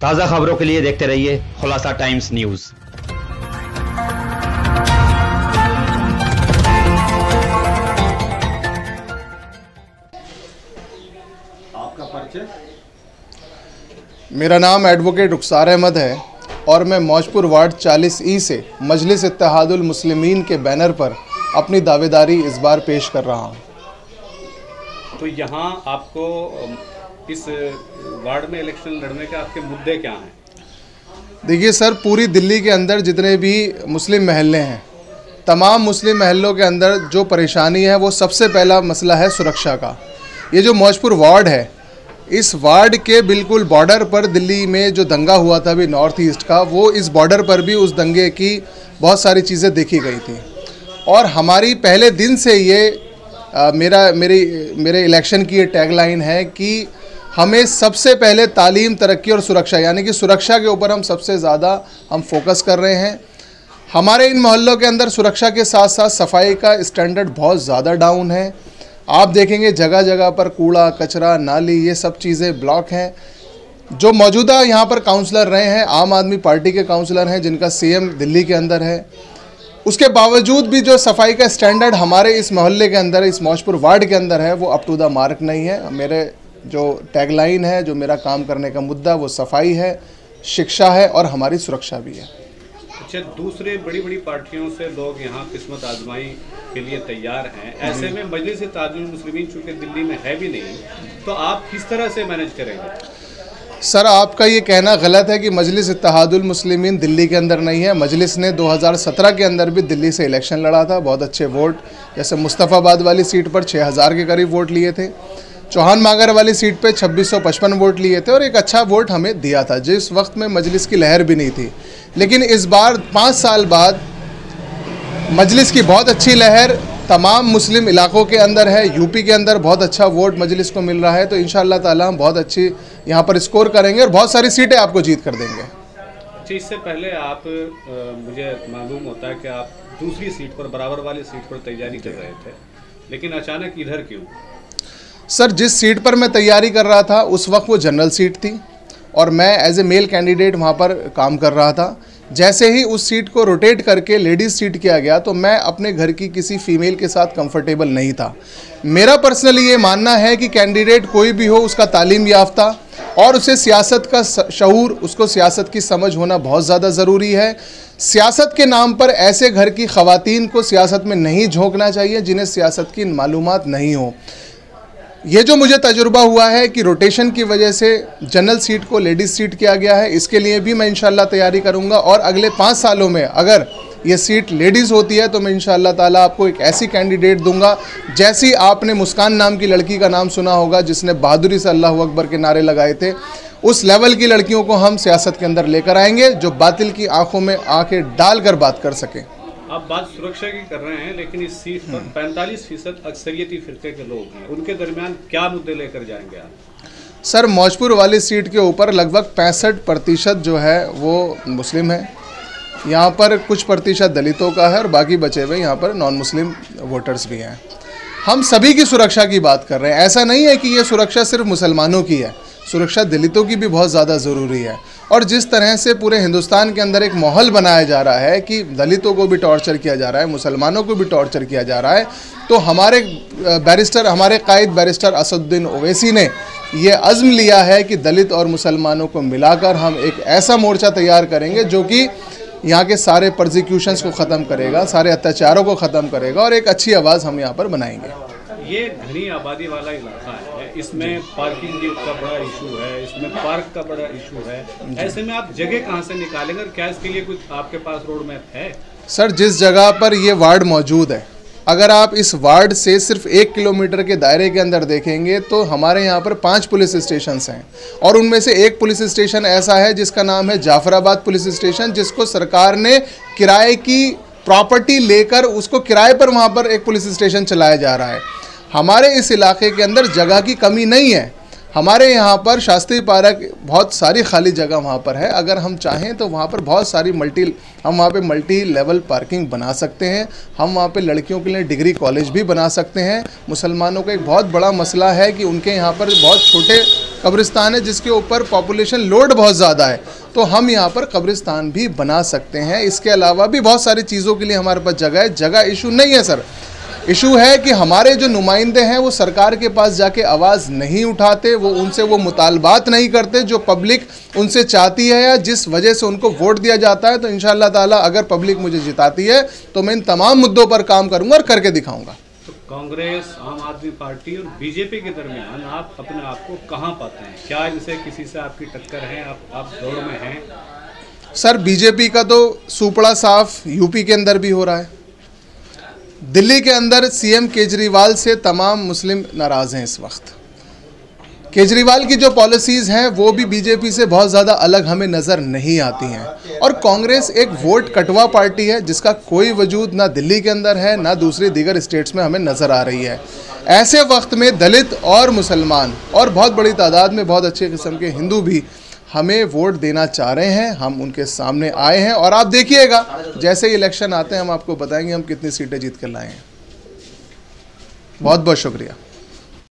ताज़ा खबरों के लिए देखते रहिए खुलासा टाइम्स न्यूज़। आपका परिचय? मेरा नाम एडवोकेट रुखसार अहमद है और मैं मौजपुर वार्ड 40E से मजलिस इत्तेहादुल मुस्लिमीन के बैनर पर अपनी दावेदारी इस बार पेश कर रहा हूँ। तो यहाँ आपको इस वार्ड में इलेक्शन लड़ने के आपके मुद्दे क्या हैं? देखिए सर, पूरी दिल्ली के अंदर जितने भी मुस्लिम महल्ले हैं, तमाम मुस्लिम महल्लों के अंदर जो परेशानी है वो सबसे पहला मसला है सुरक्षा का। ये जो मौजपुर वार्ड है, इस वार्ड के बिल्कुल बॉर्डर पर दिल्ली में जो दंगा हुआ था अभी नॉर्थ ईस्ट का, वो इस बॉर्डर पर भी उस दंगे की बहुत सारी चीज़ें देखी गई थी। और हमारी पहले दिन से ये मेरे इलेक्शन की ये टैगलाइन है कि हमें सबसे पहले तालीम, तरक्की और सुरक्षा, यानी कि सुरक्षा के ऊपर हम सबसे ज़्यादा फोकस कर रहे हैं। हमारे इन मोहल्लों के अंदर सुरक्षा के साथ साथ सफाई का स्टैंडर्ड बहुत ज़्यादा डाउन है। आप देखेंगे जगह जगह पर कूड़ा, कचरा, नाली, ये सब चीज़ें ब्लॉक हैं। जो मौजूदा यहाँ पर काउंसलर रहे हैं, आम आदमी पार्टी के काउंसलर हैं जिनका सीएम दिल्ली के अंदर है, उसके बावजूद भी जो सफाई का स्टैंडर्ड हमारे इस मोहल्ले के अंदर, इस मौजपुर वार्ड के अंदर है, वो अप टू द मार्क नहीं है। मेरे जो टैगलाइन है, जो मेरा काम करने का मुद्दा, वो सफाई है, शिक्षा है और हमारी सुरक्षा भी है। अच्छा, दूसरे बड़ी बड़ी पार्टियों से लोग यहाँ किस्मत आजमाई के लिए तैयार हैं। ऐसे में मजलिस इत्तेहादुल मुस्लिमीन चूँकि दिल्ली में है भी नहीं, तो आप किस तरह से मैनेज करेंगे? सर, आपका ये कहना गलत है कि मजलिस इत्तेहादुल मुस्लिमीन दिल्ली के अंदर नहीं है। मजलिस ने 2017 के अंदर भी दिल्ली से इलेक्शन लड़ा था, बहुत अच्छे वोट, जैसे मुस्तफ़ाबाद वाली सीट पर 6000 के करीब वोट लिए थे, चौहान मागर वाली सीट पे 2655 वोट लिए थे और एक अच्छा वोट हमें दिया था, जिस वक्त में मजलिस की लहर भी नहीं थी। लेकिन इस बार 5 साल बाद मजलिस की बहुत अच्छी लहर तमाम मुस्लिम इलाकों के अंदर है। यूपी के अंदर बहुत अच्छा वोट मजलिस को मिल रहा है, तो इंशाअल्लाह ताला हम बहुत अच्छी यहाँ पर स्कोर करेंगे और बहुत सारी सीटें आपको जीत कर देंगे। अच्छा, इससे पहले आप मुझे मालूम होता है कि आप दूसरी सीट पर, बराबर वाली सीट पर तैयारी कर रहे थे, लेकिन अचानक इधर क्यों? सर, जिस सीट पर मैं तैयारी कर रहा था उस वक्त वो जनरल सीट थी और मैं एज ए मेल कैंडिडेट वहाँ पर काम कर रहा था। जैसे ही उस सीट को रोटेट करके लेडीज़ सीट किया गया तो मैं अपने घर की किसी फीमेल के साथ कंफर्टेबल नहीं था। मेरा पर्सनली ये मानना है कि कैंडिडेट कोई भी हो, उसका तालीम याफ्ता और उसे सियासत का शऊर, उसको सियासत की समझ होना बहुत ज़्यादा ज़रूरी है। सियासत के नाम पर ऐसे घर की ख़वातीन को सियासत में नहीं झोंकना चाहिए जिन्हें सियासत की मालूमात नहीं हो। ये जो मुझे तजुर्बा हुआ है कि रोटेशन की वजह से जनरल सीट को लेडीज़ सीट किया गया है, इसके लिए भी मैं इंशाल्लाह तैयारी करूंगा और अगले 5 सालों में अगर ये सीट लेडीज़ होती है तो मैं इंशाल्लाह ताला आपको एक ऐसी कैंडिडेट दूंगा, जैसी आपने मुस्कान नाम की लड़की का नाम सुना होगा जिसने बहादुरी से अल्लाहू अकबर के नारे लगाए थे। उस लेवल की लड़कियों को हम सियासत के अंदर लेकर आएंगे जो बातिल की आंखों में आंखें डाल कर बात कर सकें। आप बात सुरक्षा की कर रहे हैं, लेकिन इस सीट पर 45% अक्सरियती फिरके के लोग हैं, उनके दरमियान क्या मुद्दे लेकर जाएंगे आप? सर, मौजपुर वाली सीट के ऊपर लगभग 65% जो है वो मुस्लिम है। यहाँ पर कुछ प्रतिशत दलितों का है और बाकी बचे हुए यहाँ पर नॉन मुस्लिम वोटर्स भी हैं। हम सभी की सुरक्षा की बात कर रहे हैं। ऐसा नहीं है कि ये सुरक्षा सिर्फ मुसलमानों की है, सुरक्षा दलितों की भी बहुत ज़्यादा ज़रूरी है। और जिस तरह से पूरे हिंदुस्तान के अंदर एक माहौल बनाया जा रहा है कि दलितों को भी टॉर्चर किया जा रहा है, मुसलमानों को भी टॉर्चर किया जा रहा है, तो हमारे कायद बैरिस्टर असदुद्दीन ओवैसी ने ये अज़्म लिया है कि दलित और मुसलमानों को मिलाकर हम एक ऐसा मोर्चा तैयार करेंगे जो कि यहाँ के सारे प्रोसिक्यूशंस को ख़त्म करेगा, सारे अत्याचारों को ख़त्म करेगा और एक अच्छी आवाज़ हम यहाँ पर बनाएंगे। ये घनी आबादी वाला इलाका है, इसमें पार्किंग का बड़ा इशू है, इसमें पार्क का बड़ा इशू है। ऐसे में आप जगह कहाँ से निकालेंगे और क्या इसके लिए कुछ आपके पास रोड मैप है? सर, जिस जगह पर ये वार्ड मौजूद है, अगर आप इस वार्ड से सिर्फ 1 किलोमीटर के दायरे के अंदर देखेंगे तो हमारे यहाँ पर 5 पुलिस स्टेशंस हैं और उनमें से एक पुलिस स्टेशन ऐसा है जिसका नाम है जाफराबाद पुलिस स्टेशन, जिसको सरकार ने किराए की प्रॉपर्टी लेकर उसको किराए पर वहाँ पर एक पुलिस स्टेशन चलाया जा रहा है। हमारे इस इलाके के अंदर जगह की कमी नहीं है। हमारे यहाँ पर शास्त्री पार्क बहुत सारी खाली जगह वहाँ पर है, अगर हम चाहें तो वहाँ पर बहुत सारी हम वहाँ पे मल्टी लेवल पार्किंग बना सकते हैं। हम वहाँ पे लड़कियों के लिए डिग्री कॉलेज भी बना सकते हैं। मुसलमानों का एक बहुत बड़ा मसला है कि उनके यहाँ पर बहुत छोटे कब्रिस्तान है जिसके ऊपर पॉपुलेशन लोड बहुत ज़्यादा है, तो हम यहाँ पर कब्रिस्तान भी बना सकते हैं। इसके अलावा भी बहुत सारी चीज़ों के लिए हमारे पास जगह है। जगह इशू नहीं है सर, इशू है कि हमारे जो नुमाइंदे हैं वो सरकार के पास जाके आवाज़ नहीं उठाते, वो उनसे वो मुतालबात नहीं करते जो पब्लिक उनसे चाहती है या जिस वजह से उनको वोट दिया जाता है। तो इंशाअल्लाह ताला अगर पब्लिक मुझे जिताती है तो मैं इन तमाम मुद्दों पर काम करूँगा और करके दिखाऊँगा। तो कांग्रेस, आम आदमी पार्टी और बीजेपी के दरमियान आप अपने आप को कहाँ पाते हैं? क्या इनसे किसी से आपकी टक्कर है? आप दौड़ में हैं? सर बीजेपी का तो सुपड़ा साफ यूपी के अंदर भी हो रहा है। दिल्ली के अंदर सीएम केजरीवाल से तमाम मुस्लिम नाराज़ हैं इस वक्त। केजरीवाल की जो पॉलिसीज़ हैं वो भी बीजेपी से बहुत ज़्यादा अलग हमें नज़र नहीं आती हैं। और कांग्रेस एक वोट कटवा पार्टी है जिसका कोई वजूद ना दिल्ली के अंदर है ना दूसरे दीगर स्टेट्स में हमें नज़र आ रही है। ऐसे वक्त में दलित और मुसलमान और बहुत बड़ी तादाद में बहुत अच्छे किस्म के हिंदू भी हमें वोट देना चाह रहे हैं। हम उनके सामने आए हैं और आप देखिएगा जैसे ही इलेक्शन आते हैं हम आपको बताएंगे हम कितनी सीटें जीत कर लाए हैं। बहुत बहुत शुक्रिया।